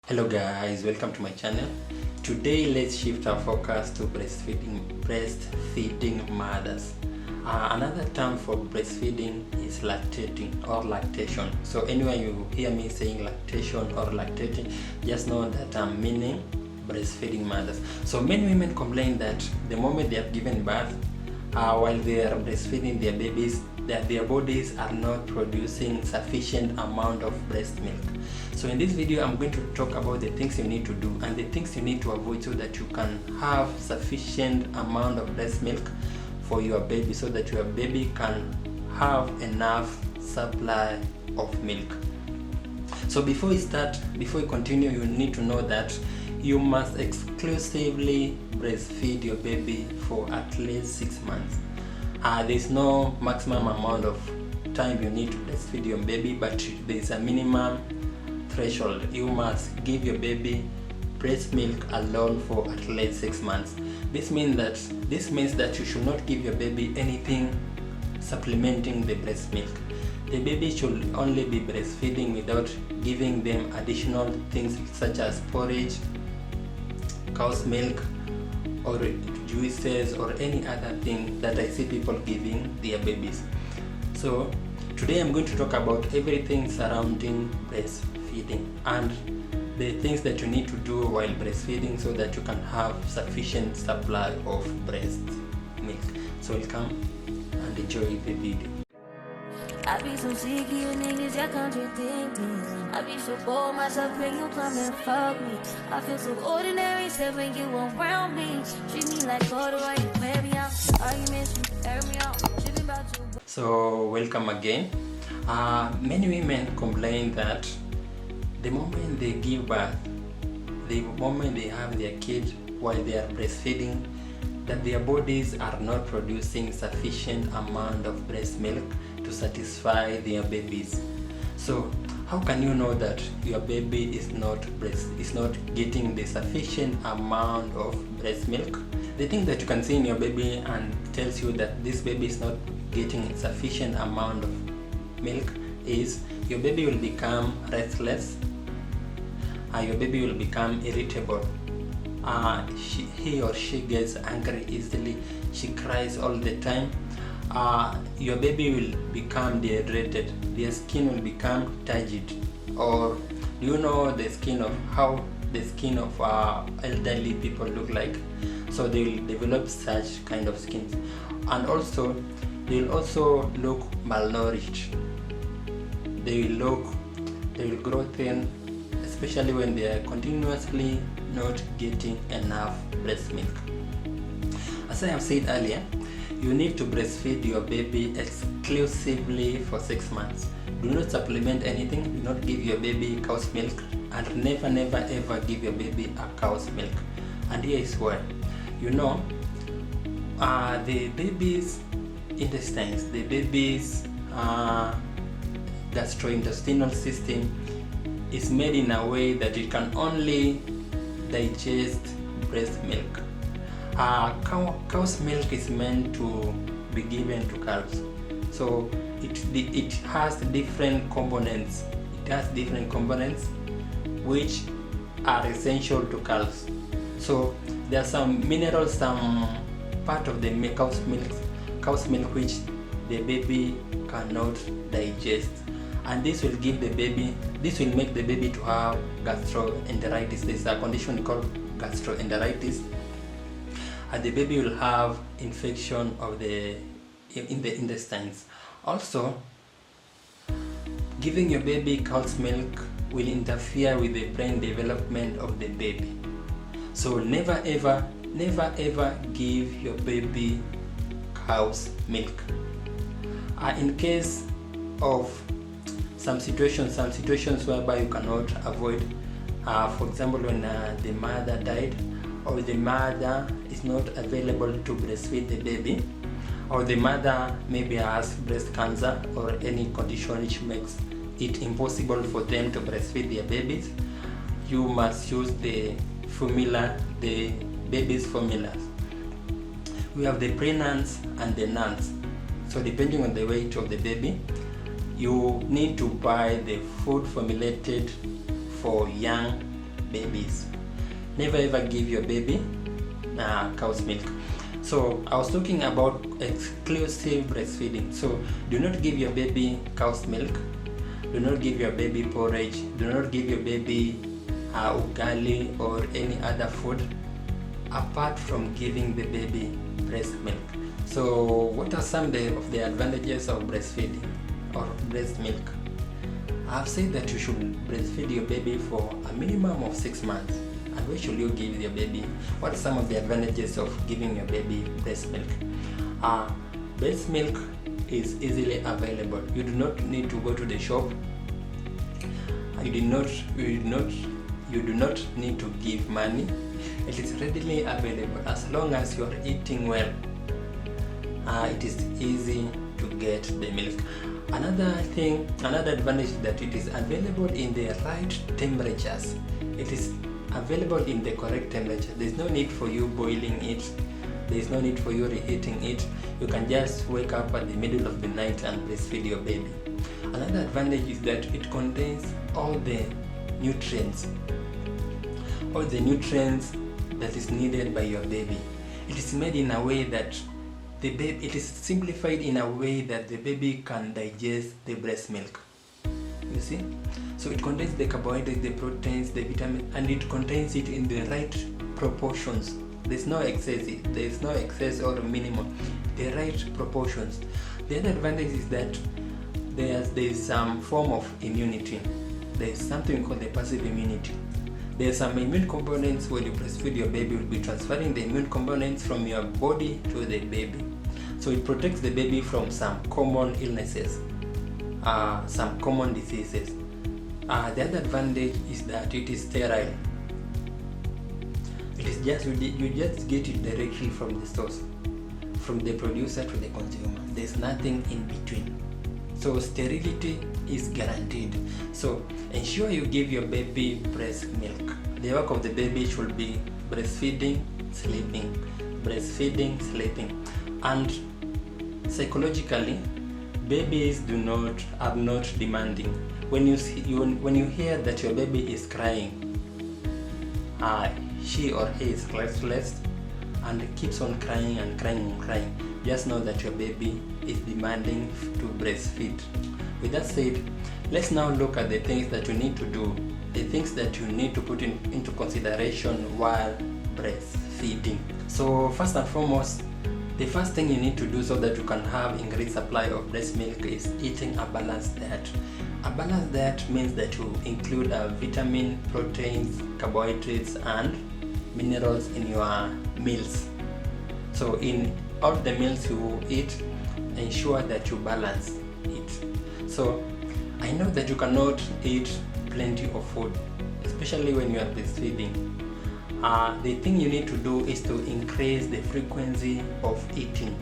Hello guys, welcome to my channel. Today let's shift our focus to breastfeeding mothers. Another term for breastfeeding is lactating or lactation. So anywhere you hear me saying lactation or lactating, just know that I'm meaning breastfeeding mothers. So many women complain that the moment they have given birth, while they are breastfeeding their babies, that their bodies are not producing sufficient amount of breast milk. So in this video I'm going to talk about the things you need to do and the things you need to avoid so that you can have sufficient amount of breast milk for your baby, so that your baby can have enough supply of milk. So before we continue, you need to know that you must exclusively breastfeed your baby for at least 6 months. There's no maximum amount of time you need to breastfeed your baby, but there's a minimum threshold. You must give your baby breast milk alone for at least 6 months. This means that you should not give your baby anything supplementing the breast milk. The baby should only be breastfeeding without giving them additional things such as porridge, cow's milk, or juices, or any other thing that I see people giving their babies. So today I'm going to talk about everything surrounding breastfeeding and the things that you need to do while breastfeeding so that you can have sufficient supply of breast milk. So welcome and enjoy the video. I be so sick of you niggas, y'all contradicting. I be so bold myself when you come and fuck me. I feel so ordinary except when you around me. Treat me like water while you wear me out. Arguments, you air me out. Tripping about you. So welcome again. Many women complain that the moment they give birth, the moment they have their kid while they are breastfeeding, that their bodies are not producing sufficient amount of breast milk to satisfy their babies. So how can you know that your baby is not getting the sufficient amount of breast milk? The thing that you can see in your baby and tells you that this baby is not getting sufficient amount of milk is your baby will become restless, your baby will become irritable, he or she gets angry easily, she cries all the time, your baby will become dehydrated, their skin will become turgid. Or do you know how the skin of elderly people look like? So they will develop such kind of skins, and also they will also look malnourished. They will grow thin, especially when they are continuously not getting enough breast milk. As I have said earlier, you need to breastfeed your baby exclusively for 6 months. Do not supplement anything. Do not give your baby cow's milk, and never ever give your baby a cow's milk. And here is why. You know, the baby's intestines, the baby's gastrointestinal system is made in a way that it can only digest breast milk. Cow's milk is meant to be given to calves, so it has different components. It has different components which are essential to calves. So there are some minerals, some part of the cow's milk which the baby cannot digest, and this will make the baby to have gastroenteritis. There's a condition called gastroenteritis, and the baby will have infection in the intestines. Also, giving your baby cow's milk will interfere with the brain development of the baby. So never ever give your baby cow's milk. In case of some situations whereby you cannot avoid, for example when the mother died, or the mother is not available to breastfeed the baby, or the mother maybe has breast cancer or any condition which makes it impossible for them to breastfeed their babies, you must use the baby's formulas. We have the pre-nuns and the nuns. So depending on the weight of the baby, you need to buy the food formulated for young babies. Never ever give your baby cow's milk. So I was talking about exclusive breastfeeding. So do not give your baby cow's milk, do not give your baby porridge, do not give your baby ugali or any other food apart from giving the baby breast milk. So what are some of the advantages of breastfeeding or breast milk? I've said that you should breastfeed your baby for a minimum of 6 months. And where should you give your baby? What are some of the advantages of giving your baby breast milk? Breast milk is easily available. You do not need to go to the shop. You do not need to give money. It is readily available as long as you are eating well. It is easy to get the milk. Another advantage is that it is available in the right temperatures. It is available in the correct temperature. There is no need for you boiling it. There is no need for you reheating it. You can just wake up at the middle of the night and breastfeed your baby. Another advantage is that it contains all the nutrients that is needed by your baby. It is made in a way that it is simplified in a way that the baby can digest the breast milk. You see? So it contains the carbohydrates, the proteins, the vitamins, and it contains it in the right proportions. There's no excess or minimum. The right proportions. The other advantage is that there's some form of immunity. There's something called the passive immunity. There's some immune components. When you breastfeed your baby, will be transferring the immune components from your body to the baby. So it protects the baby from some common illnesses, some common diseases. The other advantage is that it is sterile. It is just you just get it directly from the source, from the producer to the consumer. There's nothing in between. So sterility is guaranteed. So ensure you give your baby breast milk. The work of the baby should be breastfeeding, sleeping, breastfeeding, sleeping. And psychologically, babies are not demanding. When you hear that your baby is crying, she or he is restless and keeps on crying and crying and crying, just know that your baby is demanding to breastfeed. With that said, let's now look at the things that you need to do, the things that you need to put into consideration while breastfeeding. So first and foremost, the first thing you need to do so that you can have increased supply of breast milk is eating a balanced diet. A balanced diet means that you include vitamin, proteins, carbohydrates, and minerals in your meals. So in all the meals you eat, ensure that you balance it. So I know that you cannot eat plenty of food, especially when you are breastfeeding. The thing you need to do is to increase the frequency of eating.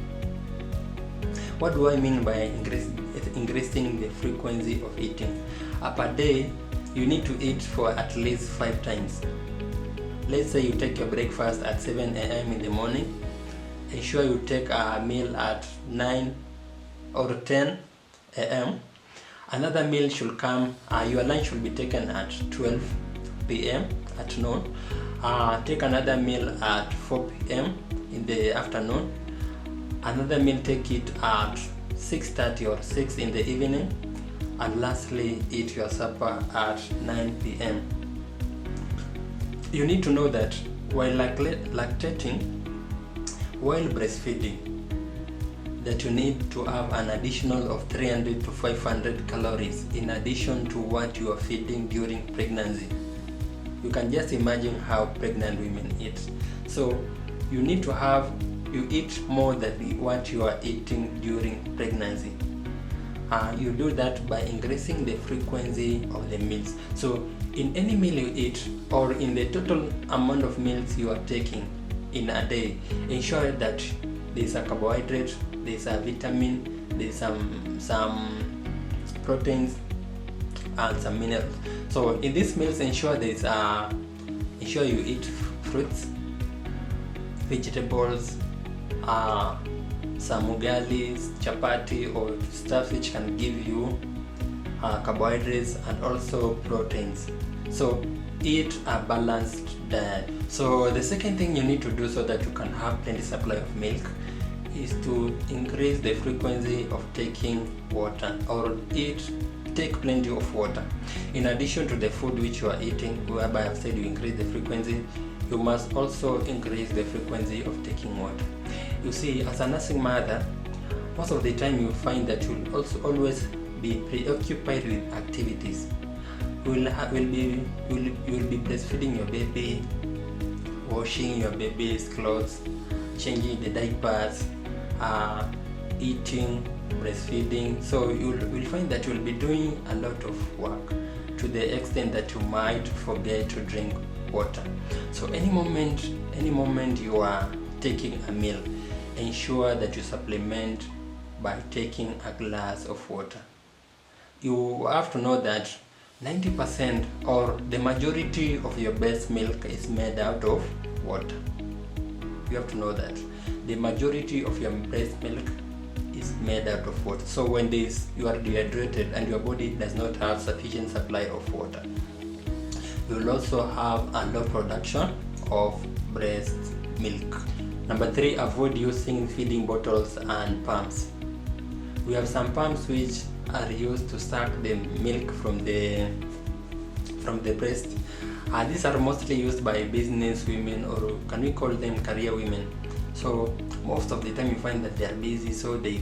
What do I mean by increasing the frequency of eating? Per day, you need to eat for at least 5 times. Let's say you take your breakfast at 7 a.m. in the morning. Ensure you take a meal at 9 or 10 a.m. Another meal should come, your lunch should be taken at 12 p.m. at noon. Take another meal at 4 p.m. in the afternoon. Another meal, take it at 6:30 or 6 in the evening. And lastly, eat your supper at 9 p.m. You need to know that while lactating, while breastfeeding, that you need to have an additional of 300 to 500 calories in addition to what you are feeding during pregnancy. You can just imagine how pregnant women eat. So you need to eat more than what you are eating during pregnancy. You do that by increasing the frequency of the meals. So in any meal you eat, or in the total amount of meals you are taking in a day, ensure that there's a carbohydrate, there's a vitamin, there's some proteins, and some minerals. So in these meals, ensure you eat fruits, vegetables, some ugalis, chapati, or stuff which can give you carbohydrates and also proteins. So eat a balanced diet. So the second thing you need to do so that you can have plenty supply of milk is to increase the frequency of taking water, or take plenty of water. In addition to the food which you are eating, whereby I've said you increase the frequency, you must also increase the frequency of taking water. You see, as a nursing mother, most of the time you find that you'll also always be preoccupied with activities. You'll be breastfeeding your baby, washing your baby's clothes, changing the diapers, eating, breastfeeding. So you'll find that you'll be doing a lot of work, to the extent that you might forget to drink water. So any moment you are taking a meal, ensure that you supplement by taking a glass of water. You have to know that 90% or the majority of your breast milk is made out of water. You have to know that the majority of your breast milk is made out of water. So when you are dehydrated and your body does not have sufficient supply of water, you will also have a low production of breast milk. Number 3, avoid using feeding bottles and pumps. We have some pumps which are used to suck the milk from the breast. These are mostly used by business women, or can we call them career women. So most of the time you find that they are busy, so they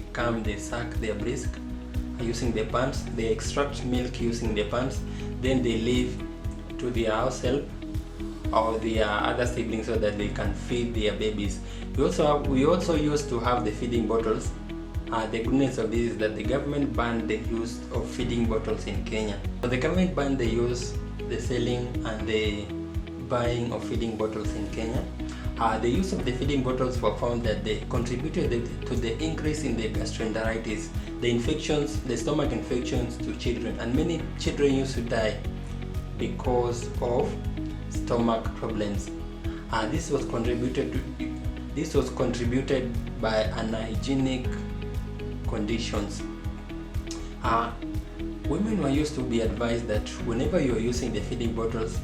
suck their breast using the pumps, they extract milk using the pumps, then they leave to their house help or their other siblings so that they can feed their babies. We also used to have the feeding bottles. The goodness of this is that the government banned the use of feeding bottles in Kenya. So the government banned the use, the selling and the buying of feeding bottles in Kenya. The use of the feeding bottles were found that they contributed to the increase in the gastroenteritis, the infections, the stomach infections to children, and many children used to die because of stomach problems. This was contributed by unhygienic conditions. Women were used to be advised that whenever you are using the feeding bottles,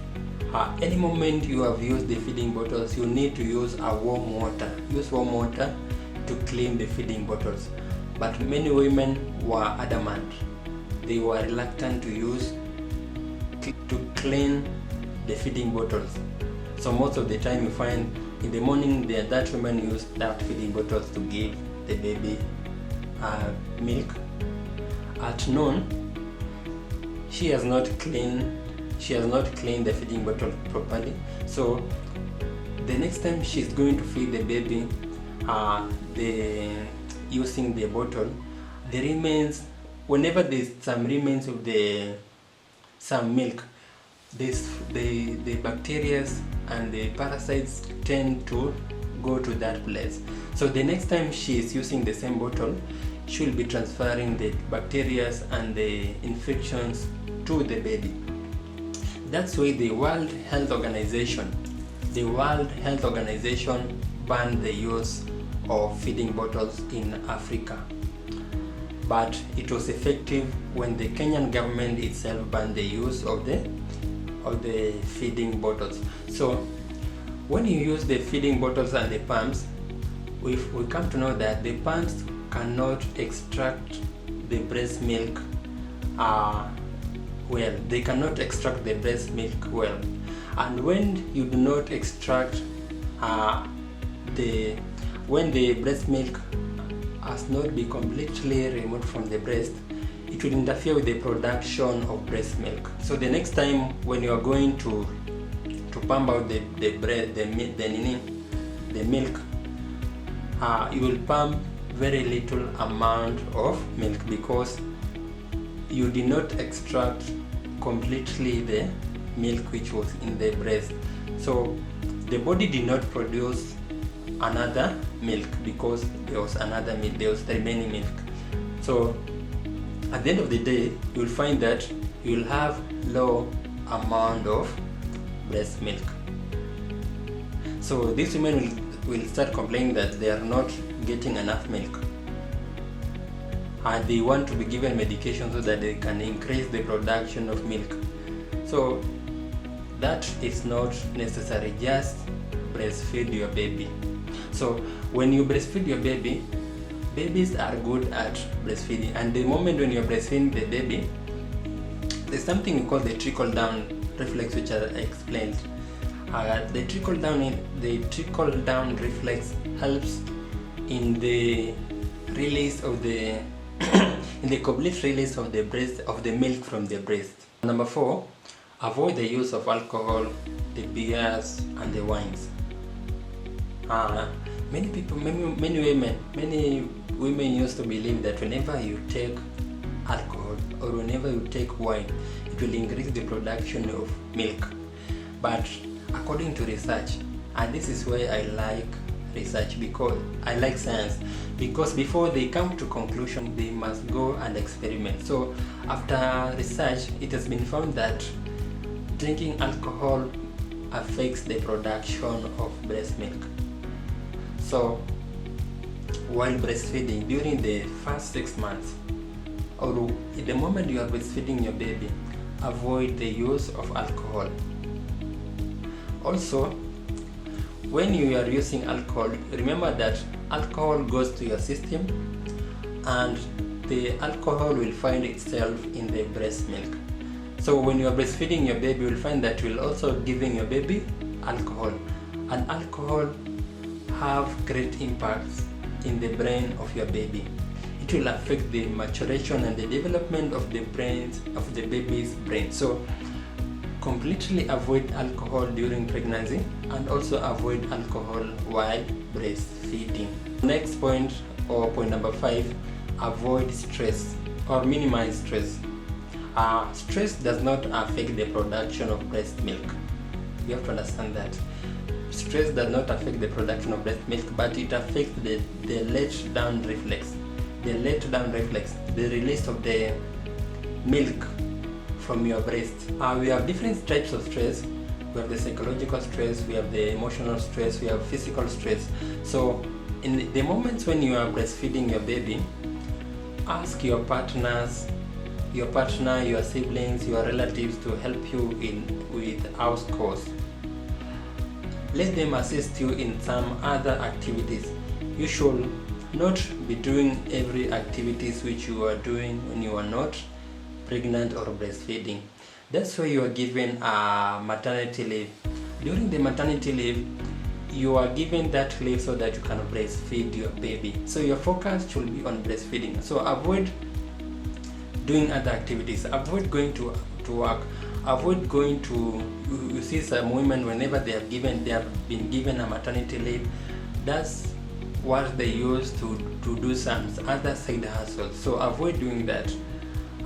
any moment you have used the feeding bottles, you need to use warm water. Use warm water to clean the feeding bottles. But many women were adamant. They were reluctant to clean the feeding bottles. So most of the time you find in the morning that woman used that feeding bottles to give the baby milk. At noon, she has not cleaned the feeding bottle properly. So the next time she's going to feed the baby, using the bottle, the remains, whenever there's some remains of some milk, the bacteria and the parasites tend to go to that place. So the next time she is using the same bottle, she will be transferring the bacteria and the infections to the baby. That's why the World Health Organization banned the use of feeding bottles in Africa. But it was effective when the Kenyan government itself banned the use of the feeding bottles. So when you use the feeding bottles and the pumps, we come to know that the pumps cannot extract the breast milk well. They cannot extract the breast milk well. And when you do not extract when the breast milk has not been completely removed from the breast, it will interfere with the production of breast milk. So the next time when you are going to pump out the milk, you will pump very little amount of milk because you did not extract completely the milk which was in the breast. So the body did not produce another milk because there was the remaining milk. So at the end of the day, you will find that you will have low amount of breast milk. So these women will start complaining that they are not getting enough milk, and they want to be given medication so that they can increase the production of milk. So that is not necessary. Just breastfeed your baby. So when you breastfeed your baby, babies are good at breastfeeding, and the moment when you're breastfeeding the baby, there's something we call the trickle down reflex, which I explained. The trickle down reflex helps in the release of the in the complete release of the milk from the breast. Number 4, avoid the use of alcohol, the beers and the wines. Many women used to believe that whenever you take alcohol or whenever you take wine, it will increase the production of milk. But according to research, and this is why I like research, because I like science, because before they come to conclusion, they must go and experiment. So after research, it has been found that drinking alcohol affects the production of breast milk. So while breastfeeding, during the first 6 months, or at the moment you are breastfeeding your baby, avoid the use of alcohol. Also, when you are using alcohol, remember that alcohol goes to your system and the alcohol will find itself in the breast milk. So when you are breastfeeding your baby, you will find that you will also giving your baby alcohol, and alcohol have great impacts in the brain of your baby. It will affect the maturation and the development of the baby's brain. So completely avoid alcohol during pregnancy and also avoid alcohol while breastfeeding. Next point, or point number 5, avoid stress or minimize stress. Stress does not affect the production of breast milk. You have to understand that. Stress does not affect the production of breast milk, but it affects the let down reflex. The let down reflex, the release of the milk from your breast. We have different types of stress. We have the psychological stress, we have the emotional stress, we have physical stress. So in the moments when you are breastfeeding your baby, ask your partner, your siblings, your relatives to help you with house chores. Let them assist you in some other activities. You should not be doing every activities which you are doing when you are not pregnant or breastfeeding. That's why you are given a maternity leave. During the maternity leave, you are given that leave so that you can breastfeed your baby. So your focus should be on breastfeeding. So avoid doing other activities. Avoid going to work. Avoid going to. You see some women, whenever they have been given a maternity leave, that's what they use to do some other side hustles. So avoid doing that.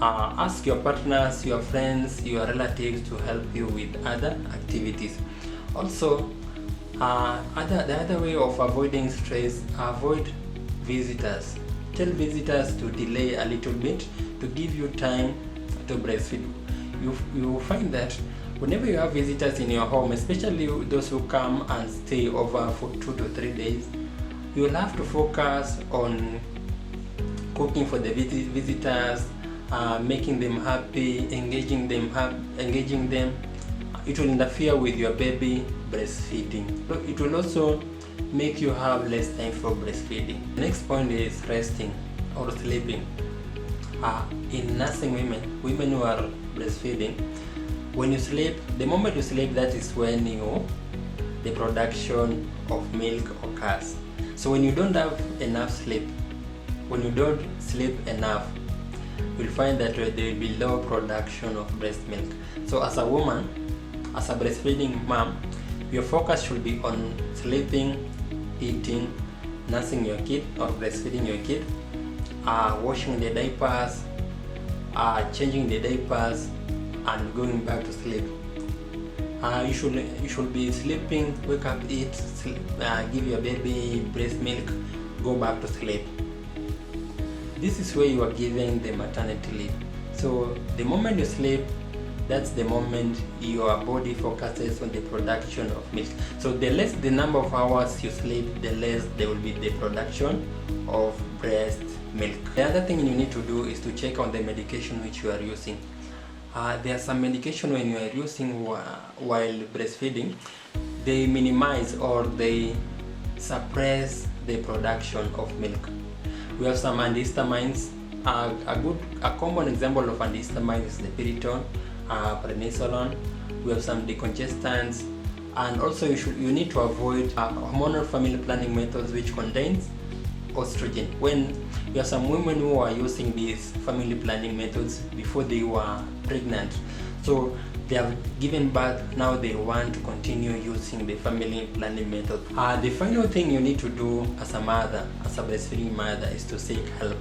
Ask your partners, your friends, your relatives to help you with other activities. Also, the other way of avoiding stress, avoid visitors. Tell visitors to delay a little bit to give you time to breastfeed. You will find that whenever you have visitors in your home, especially those who come and stay over for 2 to 3 days, you will have to focus on cooking for the visitors, making them happy, engaging them. It will interfere with your baby breastfeeding. It will also make you have less time for breastfeeding. The next point is resting or sleeping. In nursing women who are breastfeeding, when you sleep, the moment you sleep, that is when the production of milk occurs. So when you don't have enough sleep, when you don't sleep enough, you'll find that there will be low production of breast milk. So as a woman, as a breastfeeding mom, your focus should be on sleeping, eating, nursing your kid or breastfeeding your kid, washing the diapers, changing the diapers, and going back to sleep. You should be sleeping, wake up, eat, sleep, give your baby breast milk, go back to sleep. This is where you are giving the maternity leave. So the moment you sleep, that's the moment your body focuses on the production of milk. So the less the number of hours you sleep, the less there will be the production of breast milk. The other thing you need to do is to check on the medication which you are using. There are some medication when you are using while breastfeeding, they minimize or they suppress the production of milk. We have some antihistamines. A common example of antihistamines is the Piriton, prednisolone. We have some decongestants, and also you need to avoid hormonal family planning methods which contains estrogen. When we have some women who are using these family planning methods before they were pregnant, so they have given birth, now they want to continue using the family planning method. The final thing you need to do as a mother, as a breastfeeding mother, is to seek help.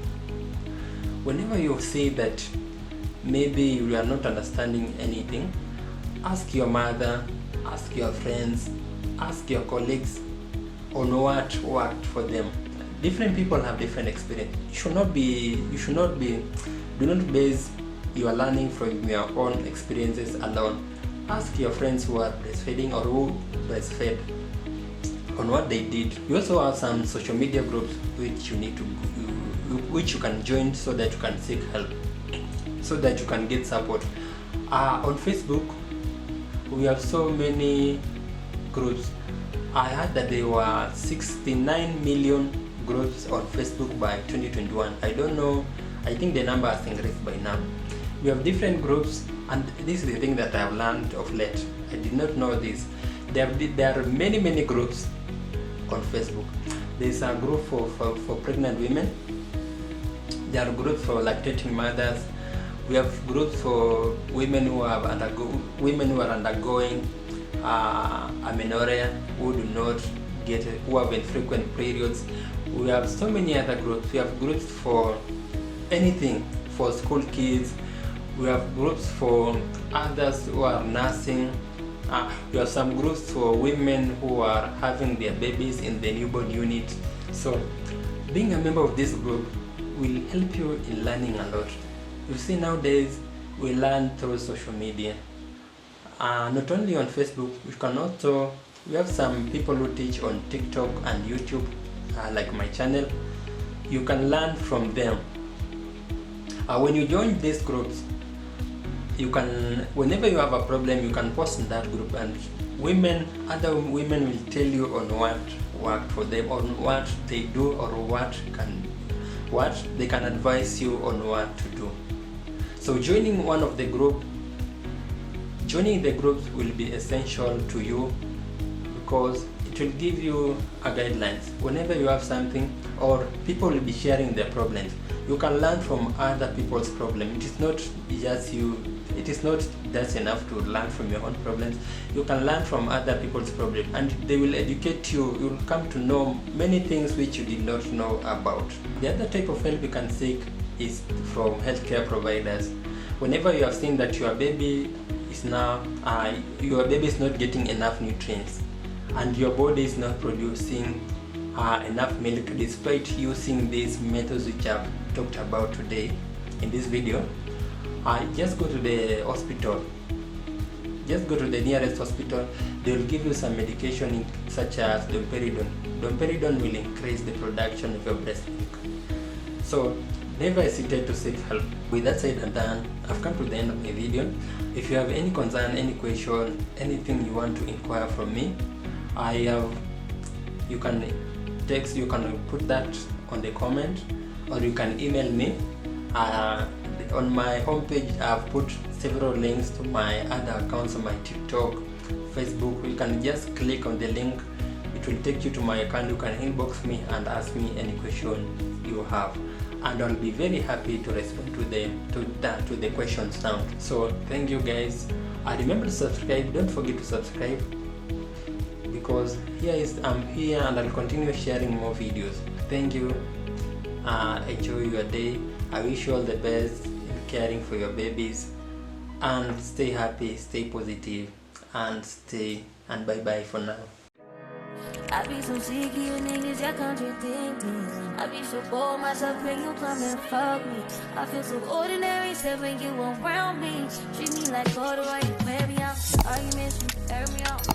Whenever you see that maybe you are not understanding anything, ask your mother, ask your friends, ask your colleagues on what worked for them. Different people have different experience. Do not base your learning from your own experiences alone. Ask your friends who are breastfeeding or who breastfed on what they did. You also have some social media groups which you can join so that you can seek help, so that you can get support. On Facebook, we have so many groups. I heard that there were 69 million groups on Facebook by 2021. I don't know, I think the number has increased by now. We have different groups, and this is the thing that I have learned of late. I did not know this. There are many groups on Facebook. There is a group for pregnant women. There are groups for lactating mothers. We have groups for women who are undergoing amenorrhea, who have infrequent periods. We have so many other groups. We have groups for anything, for school kids. We have groups for others who are nursing. We have some groups for women who are having their babies in the newborn unit. So being a member of this group will help you in learning a lot. You see, nowadays we learn through social media. Not only on Facebook, we have some people who teach on TikTok and YouTube, like my channel. You can learn from them. When you join these groups, you can, whenever you have a problem, you can post in that group, and other women will tell you on what worked for them, on what they do, or what they can advise you on what to do. So joining the groups will be essential to you, because it will give you a guidelines. Whenever you have something, or people will be sharing their problems, you can learn from other people's problems. It is not just enough to learn from your own problems. You can learn from other people's problems, and they will educate you. You will come to know many things which you did not know about. The other type of help you can seek is from healthcare providers. Whenever you have seen that your baby is not getting enough nutrients, and your body is not producing enough milk despite using these methods which I've talked about today in this video, just go to the hospital. Just go to the nearest hospital. They will give you some medication such as domperidone. Domperidone will increase the production of your breast milk. So never hesitate to seek help. With that said and done, I've come to the end of my video. If you have any concern, any question, anything you want to inquire from me, you can text, you can put that on the comment, or you can email me. On my homepage I've put several links to my other accounts on my TikTok, Facebook. You can just click on the link, it will take you to my account. You can inbox me and ask me any question you have, and I'll be very happy to respond to the questions now. So thank you guys. Remember to subscribe. Don't forget to subscribe, because I'm here and I'll continue sharing more videos. Thank you. Enjoy your day. I wish you all the best in caring for your babies, and stay happy, stay positive, and bye bye for now. I be so sick of you niggas, y'all contradicting. I be so bold myself when you come and fuck me. I feel so ordinary, except when you around me. Treat me like order while you wear me out. Arguments, you air me out.